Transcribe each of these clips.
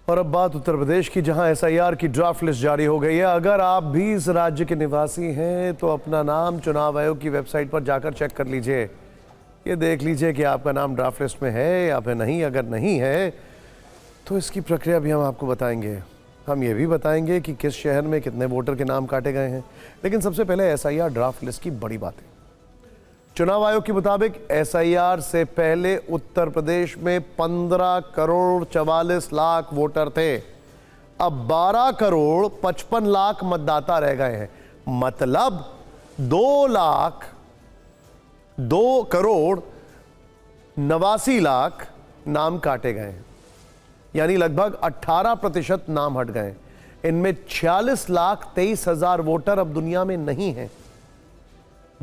और अब बात उत्तर प्रदेश की, जहां एसआईआर की ड्राफ्ट लिस्ट जारी हो गई है। अगर आप भी इस राज्य के निवासी हैं तो अपना नाम चुनाव आयोग की वेबसाइट पर जाकर चेक कर लीजिए। ये देख लीजिए कि आपका नाम ड्राफ्ट लिस्ट में है या फिर नहीं। अगर नहीं है तो इसकी प्रक्रिया भी हम आपको बताएंगे। हम ये भी बताएंगे कि किस शहर में कितने वोटर के नाम काटे गए हैं। लेकिन सबसे पहले एसआईआर ड्राफ्ट लिस्ट की बड़ी बात है। चुनाव आयोग के मुताबिक एसआईआर से पहले उत्तर प्रदेश में 15 करोड़ 44 लाख वोटर थे। अब 12 करोड़ 55 लाख मतदाता रह गए हैं। मतलब 2 करोड़ 89 लाख नाम काटे गए हैं, यानी लगभग 18% नाम हट गए। इनमें 46 लाख 23 हजार वोटर अब दुनिया में नहीं हैं।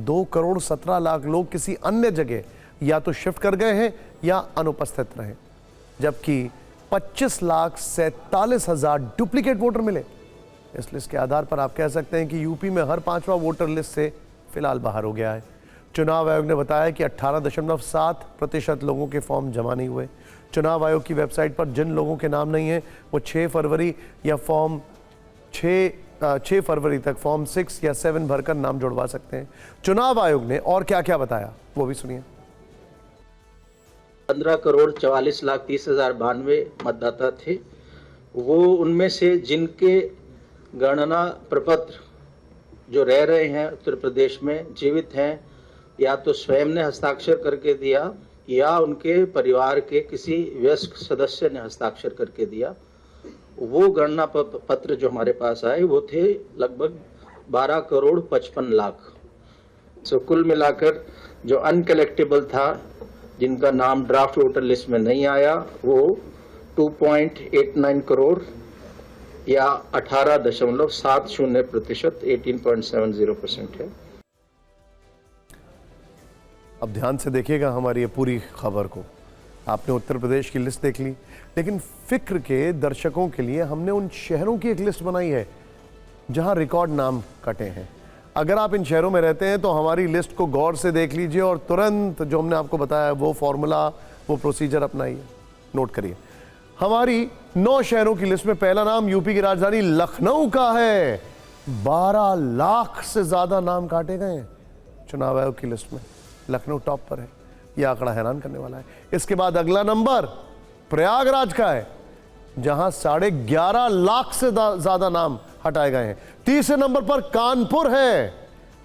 2 करोड़ 17 लाख लोग किसी अन्य जगह या तो शिफ्ट कर गए हैं या अनुपस्थित रहे, जबकि 25 लाख 47 हजार डुप्लीकेट वोटर मिले। इस लिस्ट के आधार पर आप कह सकते हैं कि यूपी में हर 5वां वोटर लिस्ट से फिलहाल बाहर हो गया है। चुनाव आयोग ने बताया कि 18.7% लोगों के फॉर्म जमा नहीं हुए। चुनाव आयोग की वेबसाइट पर जिन लोगों के नाम नहीं है वो 6 फरवरी या फॉर्म 6 फरवरी तक फॉर्म 6 या 7 भरकर नाम जुड़वा सकते हैं। चुनाव आयोग ने और क्या क्या बताया वो भी सुनिए। 15 करोड़ 44 लाख 30 हजार 92 मतदाता थे। वो उनमें से जिनके गणना प्रपत्र जो रह रहे हैं उत्तर प्रदेश में जीवित हैं, या तो स्वयं ने हस्ताक्षर करके दिया या उनके परिवार के किसी वयस्क सदस्य ने हस्ताक्षर करके दिया, वो गणना पत्र जो हमारे पास आए वो थे लगभग 12 करोड़ 55 लाख। सो कुल मिलाकर जो अनकलेक्टेबल था, जिनका नाम ड्राफ्ट वोटर लिस्ट में नहीं आया, वो 2.89 करोड़ या 18.70% 18.70% है। अब ध्यान से देखिएगा हमारी ये पूरी खबर को। आपने उत्तर प्रदेश की लिस्ट देख ली, लेकिन फिक्र के दर्शकों के लिए हमने उन शहरों की एक लिस्ट बनाई है जहां रिकॉर्ड नाम कटे हैं। अगर आप इन शहरों में रहते हैं तो हमारी लिस्ट को गौर से देख लीजिए और तुरंत जो हमने आपको बताया वो फॉर्मूला, वो प्रोसीजर अपनाइए। नोट करिए, हमारी 9 शहरों की लिस्ट में पहला नाम यूपी की राजधानी लखनऊ का है। 12 लाख से ज्यादा नाम काटे गए हैं चुनाव आयोग की लिस्ट में। लखनऊ टॉप पर है। यह आंकड़ा हैरान करने वाला है। इसके बाद अगला नंबर प्रयागराज का है, जहां 11.5 लाख से ज्यादा नाम हटाए गए हैं। तीसरे नंबर पर कानपुर है,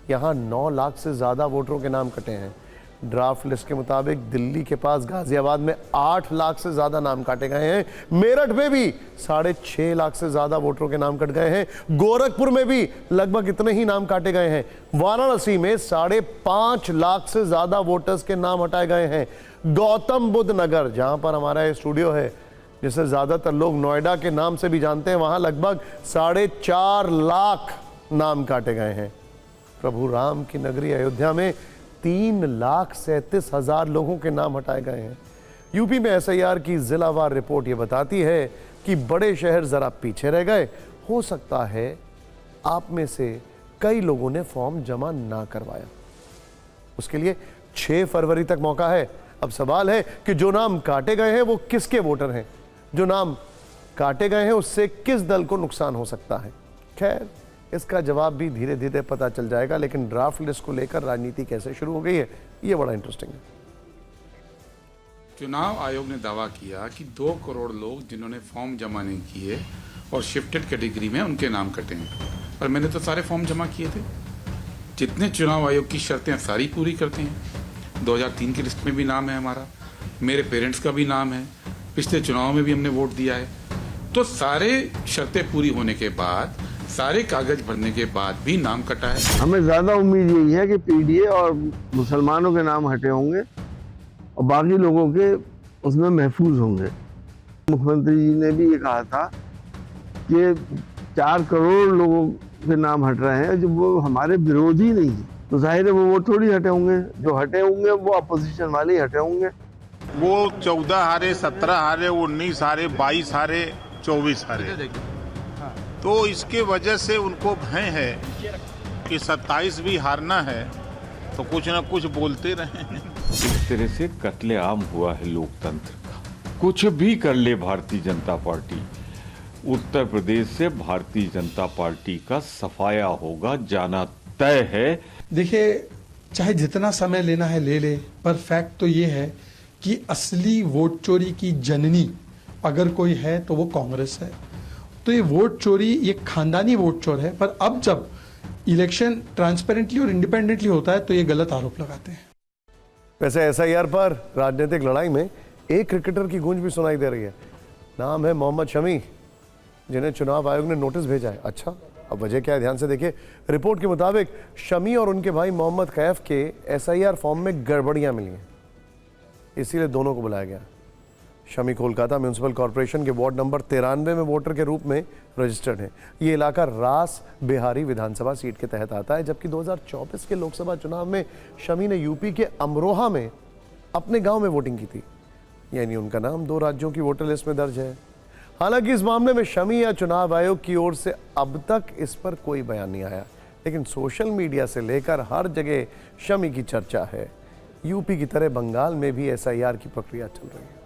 यहां 9 लाख से ज्यादा वोटरों के नाम कटे हैं। ड्राफ्ट लिस्ट के मुताबिक दिल्ली के पास गाजियाबाद में 8 लाख से ज्यादा नाम काटे गए हैं। मेरठ में भी 6.5 लाख से ज्यादा वोटरों के नाम कट गए हैं। गोरखपुर में भी लगभग इतने ही नाम काटे गए हैं। वाराणसी में 5.5 लाख से ज्यादा वोटर्स के नाम हटाए गए हैं। गौतम बुद्ध नगर, जहां पर हमारा स्टूडियो है, जिसे ज्यादातर लोग नोएडा के नाम से भी जानते हैं, वहां लगभग 4.5 लाख नाम काटे गए हैं। प्रभु राम की नगरी अयोध्या में 3,37,000 लोगों के नाम हटाए गए हैं। यूपी में एसआईआर की जिलावार रिपोर्ट ये बताती है कि बड़े शहर जरा पीछे रह गए। हो सकता है आप में से कई लोगों ने फॉर्म जमा ना करवाया। उसके लिए 6 फरवरी तक मौका है। अब सवाल है कि जो नाम काटे गए हैं वो किसके वोटर हैं? जो नाम काटे गए हैं उससे किस दल को नुकसान हो सकता है? खैर, इसका जवाब भी धीरे धीरे पता चल जाएगा। लेकिन ड्राफ्ट लिस्ट को लेकर राजनीति कैसे शुरू हो गई है, ये बड़ा इंटरेस्टिंग है। चुनाव आयोग ने दावा किया कि 2 करोड़ लोग जिन्होंने फॉर्म जमा नहीं किए और शिफ्टेड कैटेगरी में उनके नाम कटे हैं। पर मैंने तो सारे फॉर्म जमा किए थे। जितने चुनाव आयोग की शर्तें सारी पूरी करते हैं। 2003 की लिस्ट में भी नाम है हमारा, मेरे पेरेंट्स का भी नाम है, पिछले चुनाव में भी हमने वोट दिया है। तो सारे शर्तें पूरी होने के बाद, सारे कागज भरने के बाद भी नाम कटा है। हमें ज्यादा उम्मीद यही है कि पीडीए और मुसलमानों के नाम हटे होंगे और बाकी लोगों के उसमें महफूज होंगे। मुख्यमंत्री जी ने भी ये कहा था कि 4 करोड़ लोगों के नाम हट रहे हैं जो वो हमारे विरोधी नहीं है, तो जाहिर है वो थोड़ी हटे होंगे। जो हटे होंगे वो अपोजिशन वाले ही हटे होंगे। वो 14 हारे, 17 हारे, 19 हारे, 22 हारे, 24 हारे। तो इसके वजह से उनको भय है कि 27 भी हारना है, तो कुछ ना कुछ बोलते रहे। इस तरह से कत्लेआम हुआ है लोकतंत्र का। कुछ भी कर ले भारतीय जनता पार्टी, उत्तर प्रदेश से भारतीय जनता पार्टी का सफाया होगा, जाना तय है। देखिए, चाहे जितना समय लेना है ले ले, पर फैक्ट तो ये है कि असली वोट चोरी की जननी अगर कोई है तो वो कांग्रेस है। तो ये वोट चोरी, ये खानदानी वोट चोर है। पर अब जब इलेक्शन ट्रांसपेरेंटली और इंडिपेंडेंटली होता है तो ये गलत आरोप लगाते हैं। वैसे एसआईआर पर राजनीतिक लड़ाई में एक क्रिकेटर की गूंज भी सुनाई दे रही है। नाम है मोहम्मद शमी, जिन्हें चुनाव आयोग ने नोटिस भेजा है। अच्छा, अब वजह क्या है, ध्यान से देखिए। रिपोर्ट के मुताबिक शमी और उनके भाई मोहम्मद कैफ के एसआईआर फॉर्म में गड़बड़ियां मिली हैं, इसीलिए दोनों को बुलाया गया। शमी कोलकाता म्यूनिसिपल कॉरपोरेशन के वार्ड नंबर 93 में वोटर के रूप में रजिस्टर्ड है। ये इलाका रास बिहारी विधानसभा सीट के तहत आता है, जबकि 2024 के लोकसभा चुनाव में शमी ने यूपी के अमरोहा में अपने गांव में वोटिंग की थी, यानी उनका नाम 2 राज्यों की वोटर लिस्ट में दर्ज है। हालांकि इस मामले में शमी या चुनाव आयोग की ओर से अब तक इस पर कोई बयान नहीं आया, लेकिन सोशल मीडिया से लेकर हर जगह शमी की चर्चा है। यूपी की तरह बंगाल में भी एसआईआर की प्रक्रिया चल रही है।